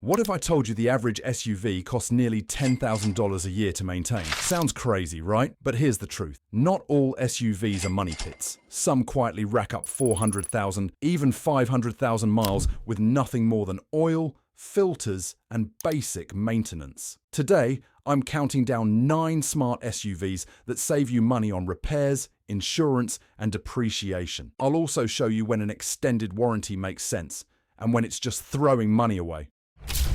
What if I told you the average SUV costs nearly $10,000 a year to maintain? Sounds crazy, right? But here's the truth. Not all SUVs are money pits. Some quietly rack up 400,000, even 500,000 miles with nothing more than oil, filters, and basic maintenance. Today, I'm counting down 9 smart SUVs that save you money on repairs, insurance, and depreciation. I'll also show you when an extended warranty makes sense and when it's just throwing money away.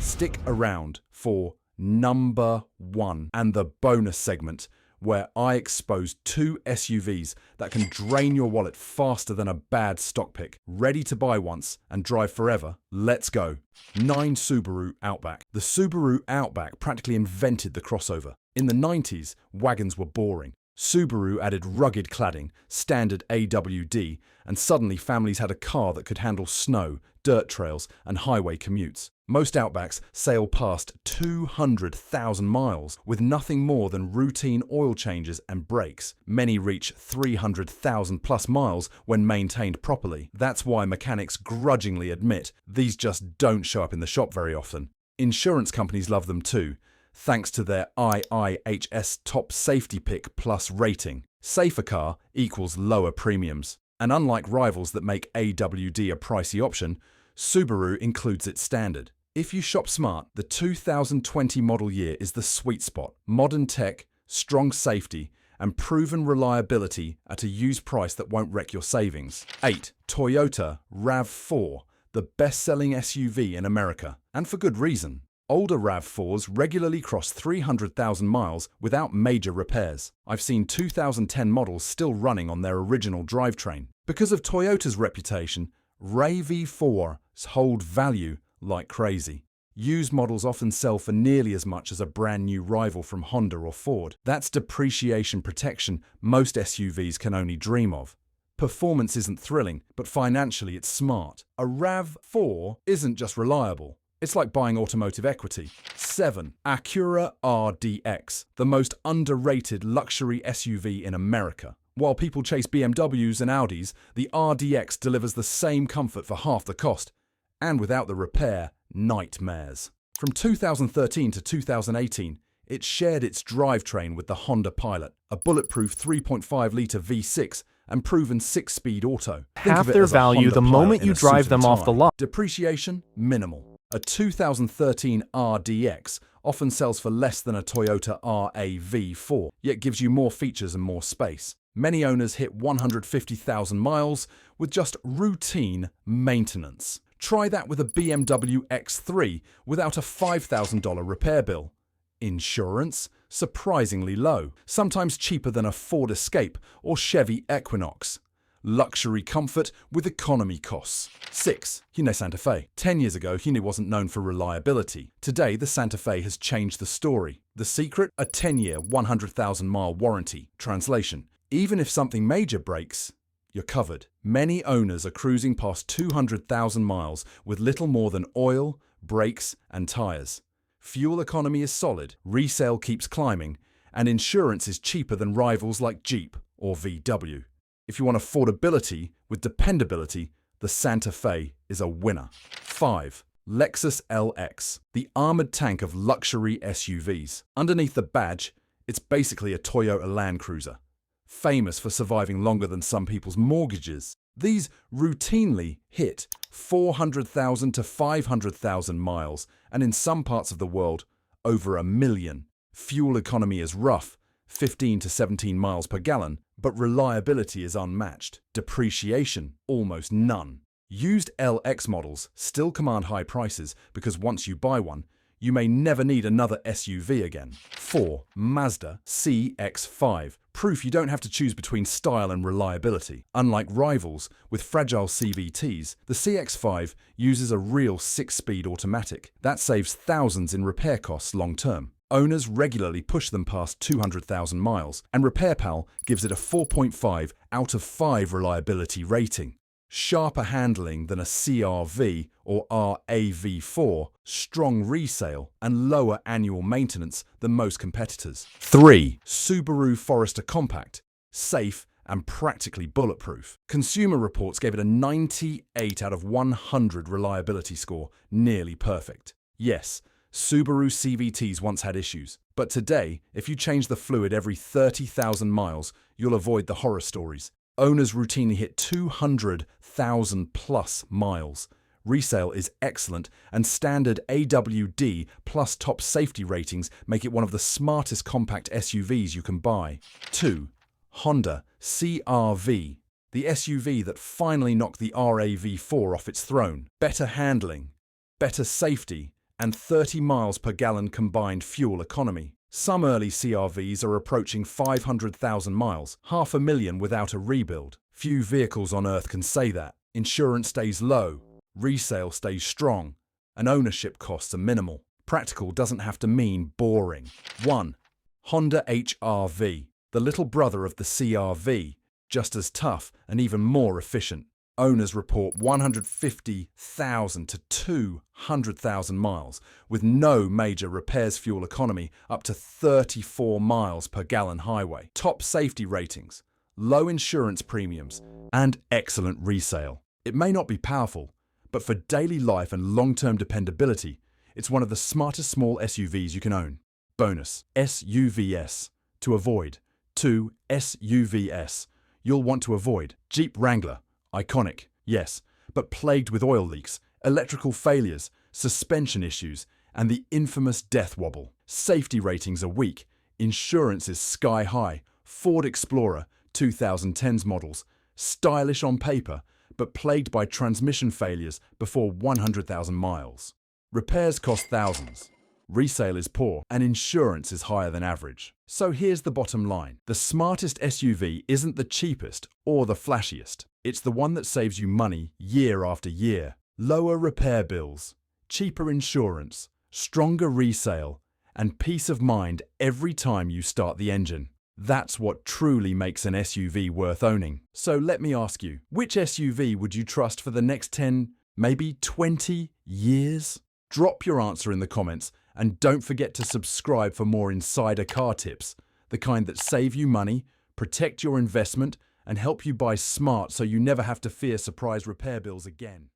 Stick around for number 1 and the bonus segment, where I expose 2 SUVs that can drain your wallet faster than a bad stock pick. Ready to buy once and drive forever? Let's go. 9. Subaru Outback. The Subaru Outback practically invented the crossover. In the 90s, wagons were boring. Subaru added rugged cladding, standard AWD, and suddenly families had a car that could handle snow, dirt trails, and highway commutes. Most Outbacks sail past 200,000 miles with nothing more than routine oil changes and brakes. Many reach 300,000 plus miles when maintained properly. That's why mechanics grudgingly admit these just don't show up in the shop very often. Insurance companies love them too, thanks to their IIHS Top Safety Pick Plus rating. Safer car equals lower premiums. And unlike rivals that make AWD a pricey option, Subaru includes it standard. If you shop smart, the 2020 model year is the sweet spot. Modern tech, strong safety, and proven reliability at a used price that won't wreck your savings. 8. Toyota RAV4, the best-selling SUV in America, and for good reason. Older RAV4s regularly cross 300,000 miles without major repairs. I've seen 2010 models still running on their original drivetrain. Because of Toyota's reputation, RAV4s hold value like crazy. Used models often sell for nearly as much as a brand new rival from Honda or Ford. That's depreciation protection most SUVs can only dream of. Performance isn't thrilling, but financially it's smart. A RAV4 isn't just reliable. It's like buying automotive equity. 7. Acura RDX, the most underrated luxury SUV in America. While people chase BMWs and Audis, the RDX delivers the same comfort for half the cost, and without the repair nightmares. From 2013 to 2018, it shared its drivetrain with the Honda Pilot, a bulletproof 3.5-litre V6 and proven 6-speed auto. Half their value the moment you drive them off the lot. Depreciation minimal. A 2013 RDX often sells for less than a Toyota RAV4, yet gives you more features and more space. Many owners hit 150,000 miles with just routine maintenance. Try that with a BMW X3 without a $5,000 repair bill. Insurance? Surprisingly low, sometimes cheaper than a Ford Escape or Chevy Equinox. Luxury comfort with economy costs. 6. Hyundai Santa Fe. 10 years ago, Hyundai wasn't known for reliability. Today, the Santa Fe has changed the story. The secret? A 10-year, 100,000-mile warranty. Translation: even if something major breaks, you're covered. Many owners are cruising past 200,000 miles with little more than oil, brakes, and tires. Fuel economy is solid, resale keeps climbing, and insurance is cheaper than rivals like Jeep or VW. If you want affordability with dependability, the Santa Fe is a winner. 5. Lexus LX, the armored tank of luxury SUVs. Underneath the badge, it's basically a Toyota Land Cruiser, famous for surviving longer than some people's mortgages. These routinely hit 400,000 to 500,000 miles, and in some parts of the world, over 1 million. Fuel economy is rough, 15 to 17 miles per gallon, but reliability is unmatched. Depreciation, almost none. Used LX models still command high prices because once you buy one, you may never need another SUV again. 4. Mazda CX-5. Proof you don't have to choose between style and reliability. Unlike rivals with fragile CVTs, the CX-5 uses a real 6-speed automatic. That saves thousands in repair costs long term. Owners regularly push them past 200,000 miles, and RepairPal gives it a 4.5 out of 5 reliability rating. Sharper handling than a CR-V or RAV4, strong resale, and lower annual maintenance than most competitors. 3. Subaru Forester Compact, safe and practically bulletproof. Consumer Reports gave it a 98 out of 100 reliability score, nearly perfect. Yes, Subaru CVTs once had issues, but today, if you change the fluid every 30,000 miles, you'll avoid the horror stories. Owners routinely hit 200,000 plus miles. Resale is excellent, and standard AWD plus top safety ratings make it one of the smartest compact SUVs you can buy. 2. Honda CR-V, the SUV that finally knocked the RAV4 off its throne. Better handling, better safety, and 30 miles per gallon combined fuel economy. Some early CR-Vs are approaching 500,000 miles, 500,000 without a rebuild. Few vehicles on Earth can say that. Insurance stays low, resale stays strong, and ownership costs are minimal. Practical doesn't have to mean boring. 1. Honda HR-V, the little brother of the CR-V, just as tough and even more efficient. Owners report 150,000 to 200,000 miles, with no major repairs fuel economy up to 34 miles per gallon highway. Top safety ratings, low insurance premiums, and excellent resale. It may not be powerful, but for daily life and long-term dependability, it's one of the smartest small SUVs you can own. Bonus, SUVs, to avoid. 2. SUVs, you'll want to avoid. Jeep Wrangler, iconic, yes, but plagued with oil leaks, electrical failures, suspension issues, and the infamous death wobble. Safety ratings are weak, insurance is sky high. Ford Explorer, 2010s models, stylish on paper, but plagued by transmission failures before 100,000 miles. Repairs cost thousands. Resale is poor, and insurance is higher than average. So here's the bottom line. The smartest SUV isn't the cheapest or the flashiest. It's the one that saves you money year after year. Lower repair bills, cheaper insurance, stronger resale, and peace of mind every time you start the engine. That's what truly makes an SUV worth owning. So let me ask you, which SUV would you trust for the next 10, maybe 20 years? Drop your answer in the comments, and don't forget to subscribe for more insider car tips, the kind that save you money, protect your investment, and help you buy smart so you never have to fear surprise repair bills again.